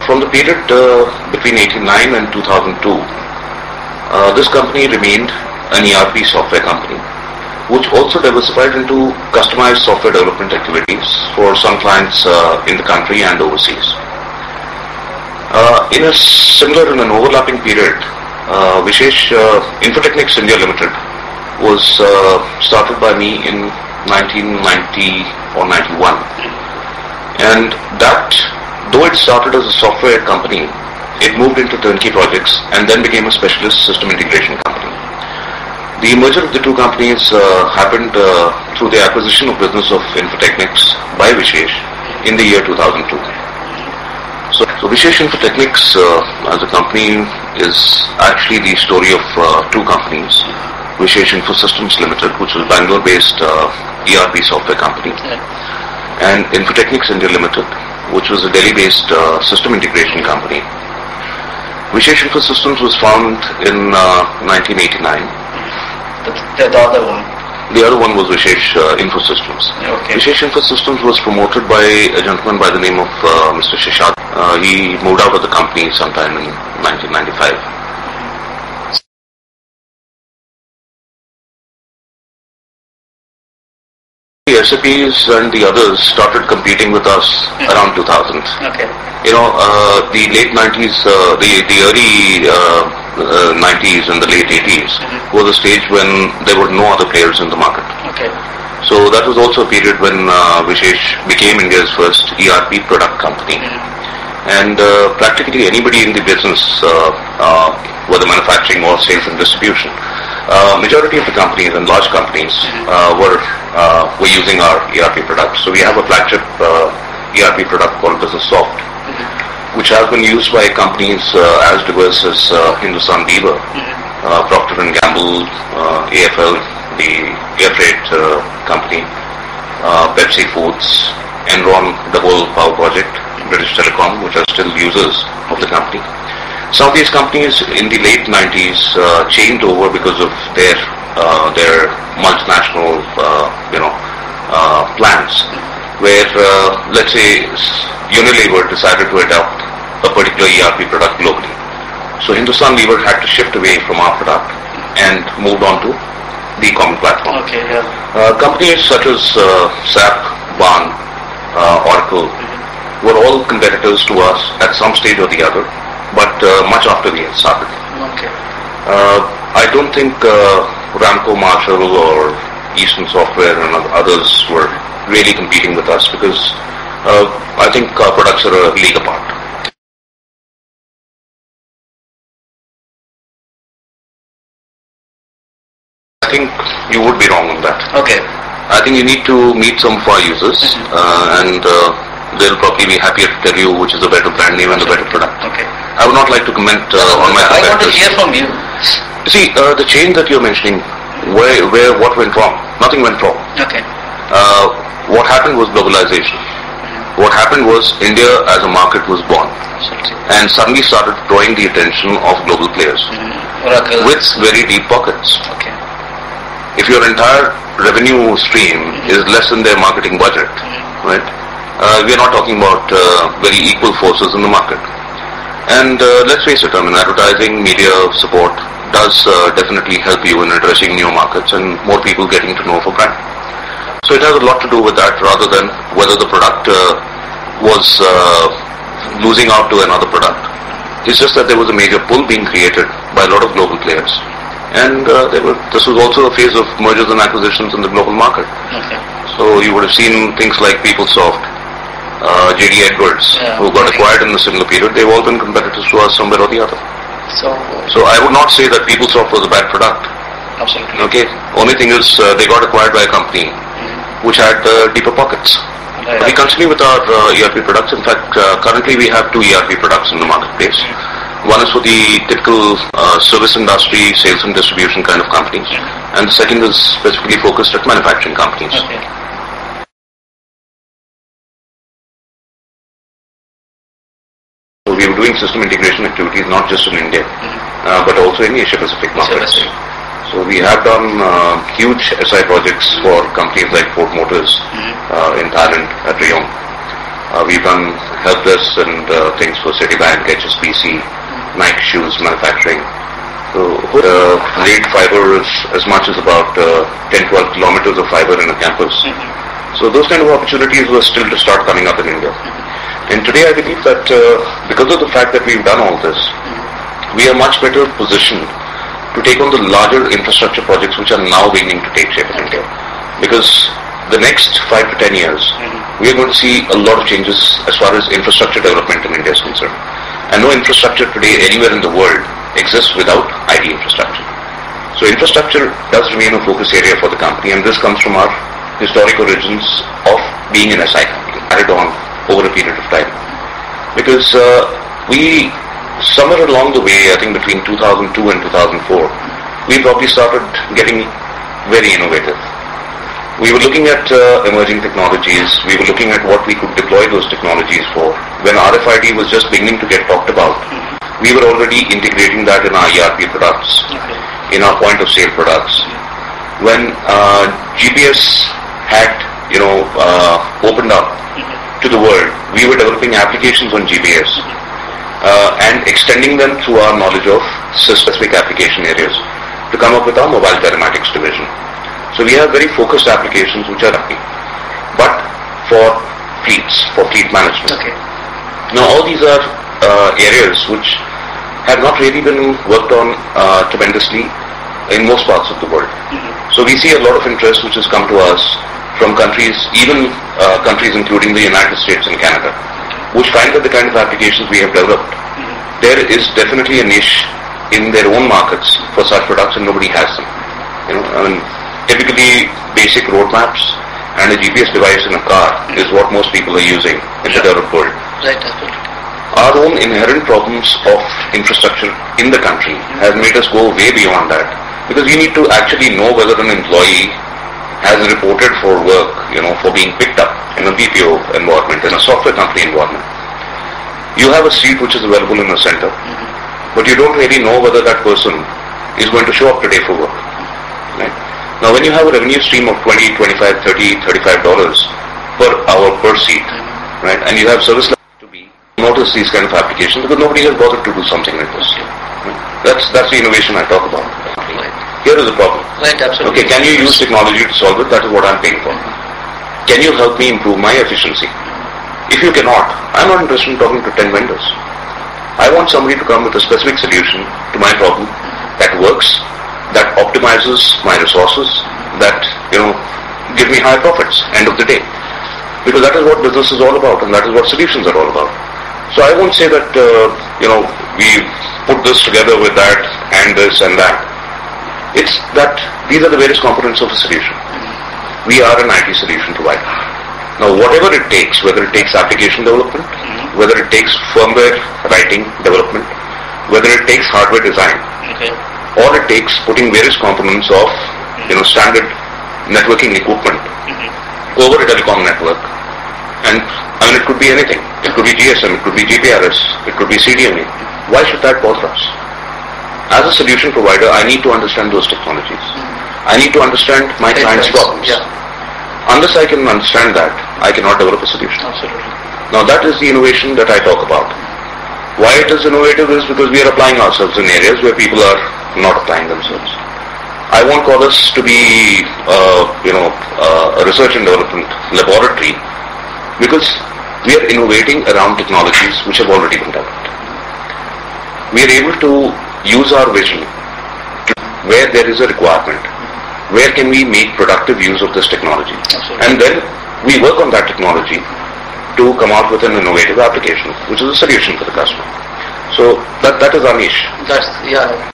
From the period between 1989 and 2002, this company remained an ERP software company, which also diversified into customized software development activities for some clients in the country and overseas. In a similar and an overlapping period, Vishesh Infotecnics India Limited was started by me in 1990 or 91, and that, though it started as a software company, it moved into turnkey projects and then became a specialist system integration company. The merger of the two companies happened through the acquisition of business of Infotecnics by Vishesh in the year 2002. So Vishesh Infotecnics as a company is actually the story of two companies. Vishesh Infosystems Limited, which was Bangalore-based ERP software company, and Infotecnics India Limited, which was a Delhi-based system integration company. Vishesh Infosystems was founded in 1989. The other one? The other one was Vishesh Infosystems. Okay. Vishesh Infosystems was promoted by a gentleman by the name of Mr. Shishad. He moved out of the company sometime in 1995. The SAPs and the others started competing with us around 2000. Okay. The late 90s, the early 90s and the late 80s was a stage when there were no other players in the market. Okay. So that was also a period when Vishesh became India's first ERP product company. And practically anybody in the business, whether manufacturing or sales and distribution, majority of the companies and large companies were using our ERP products. So we have a flagship ERP product called BusinessSoft, which has been used by companies as diverse as Hindustan Lever, Procter & Gamble, AFL, the air freight company, Pepsi Foods, Enron, the whole power project, British Telecom, which are still users of the company. Some of these companies in the late 90s changed over because of their multinational plans, where let's say Unilever decided to adopt a particular ERP product globally. So Hindustan Lever had to shift away from our product and moved on to the common platform. Okay, yeah. Companies such as SAP, BAN, Oracle were all competitors to us at some stage or the other, but much after we had started. Okay. I don't think Ramco, Marshall or Eastern Software and others were really competing with us, because I think our products are a league apart. I think you would be wrong on that. Okay. I think you need to meet some of our users and they'll probably be happier to tell you which is a better brand name and a better product. Okay. I would not like to comment on my competitors. I want to hear from you. See, the change that you're mentioning, what went wrong? Nothing went wrong. Okay. What happened was globalization. What happened was India as a market was born and suddenly started drawing the attention of global players with very deep pockets. Okay. If your entire revenue stream is less than their marketing budget, right? We are not talking about very equal forces in the market. And let's face it, I mean, advertising, media support does definitely help you in addressing new markets and more people getting to know of a brand. So it has a lot to do with that rather than whether the product was losing out to another product. It's just that there was a major pull being created by a lot of global players. And this was also a phase of mergers and acquisitions in the global market. Okay. So you would have seen things like PeopleSoft, JD Edwards, who got acquired in the similar period. They've all been competitors to us somewhere or the other. So I would not say that PeopleSoft was a bad product. Absolutely. Okay. Only thing is they got acquired by a company which had deeper pockets. Right. We continue with our ERP products. In fact, currently we have two ERP products in the marketplace. One is for the typical service industry, sales and distribution kind of companies, and the second is specifically focused at manufacturing companies. Okay. So we were doing system integration activities not just in India, but also in Asia Pacific markets. So we have done huge SI projects for companies like Ford Motors in Thailand at Rayong. We've done help desks and things for Citibank, HSBC, Nike shoes manufacturing. So laid fiber is as much as about 10-12 kilometers of fiber in a campus. So those kind of opportunities were still to start coming up in India. And today I believe that because of the fact that we've done all this, we are much better positioned to take on the larger infrastructure projects which are now beginning to take shape in India. Because the next 5 to 10 years, we are going to see a lot of changes as far as infrastructure development in India is concerned. And no infrastructure today anywhere in the world exists without IT infrastructure. So infrastructure does remain a focus area for the company, and this comes from our historic origins of being an SI company, added on over a period of time. Because we, somewhere along the way, I think between 2002 and 2004, we probably started getting very innovative. We were looking at emerging technologies. We were looking at what we could deploy those technologies for. When RFID was just beginning to get talked about, we were already integrating that in our ERP products, in our point of sale products. When GPS had, opened up to the world, we were developing applications on GPS and extending them through our knowledge of specific application areas to come up with our mobile telematics division. So we have very focused applications which are happy, but for fleets, for fleet management. Now all these are areas which have not really been worked on tremendously in most parts of the world. So we see a lot of interest which has come to us from countries, even countries including the United States and Canada, which find that the kind of applications we have developed, there is definitely a niche in their own markets for such products, and nobody has them. Typically basic roadmaps and a GPS device in a car is what most people are using in the developed world. Right, absolutely. Our own inherent problems of infrastructure in the country has made us go way beyond that, because we need to actually know whether an employee has reported for work, for being picked up in a BPO environment, in a software company environment. You have a seat which is available in a center, but you don't really know whether that person is going to show up today for work. Right? Now when you have a revenue stream of $20, $25, $30, $35 per hour per seat, right, and you have service levels to be, notice these kind of applications because nobody has bothered to do something like this. Right? That's the innovation I talk about. Here is the problem. Right, absolutely. Okay, can you use technology to solve it? That is what I'm paying for. Can you help me improve my efficiency? If you cannot, I'm not interested in talking to 10 vendors. I want somebody to come with a specific solution to my problem that works, that optimizes my resources, that give me high profits end of the day. Because that is what business is all about, and that is what solutions are all about. So I won't say that we put this together with that and this and that. It's that these are the various components of a solution. We are an IT solution provider. Now whatever it takes, whether it takes application development, whether it takes firmware writing development, whether it takes hardware design, or it takes putting various components of standard networking equipment over a telecom network, and it could be anything. It could be GSM, it could be GPRS, it could be CDMA. Why should that bother us? As a solution provider, I need to understand those technologies. I need to understand my client's problems. Unless I can understand that, I cannot develop a solution. Absolutely. Now that is the innovation that I talk about. Why it is innovative is because we are applying ourselves in areas where people are not applying themselves. I won't call us to be a research and development laboratory, because we are innovating around technologies which have already been developed. We are able to use our vision to where there is a requirement, where can we make productive use of this technology. Absolutely. And then we work on that technology to come out with an innovative application, which is a solution for the customer. So that is our niche. That's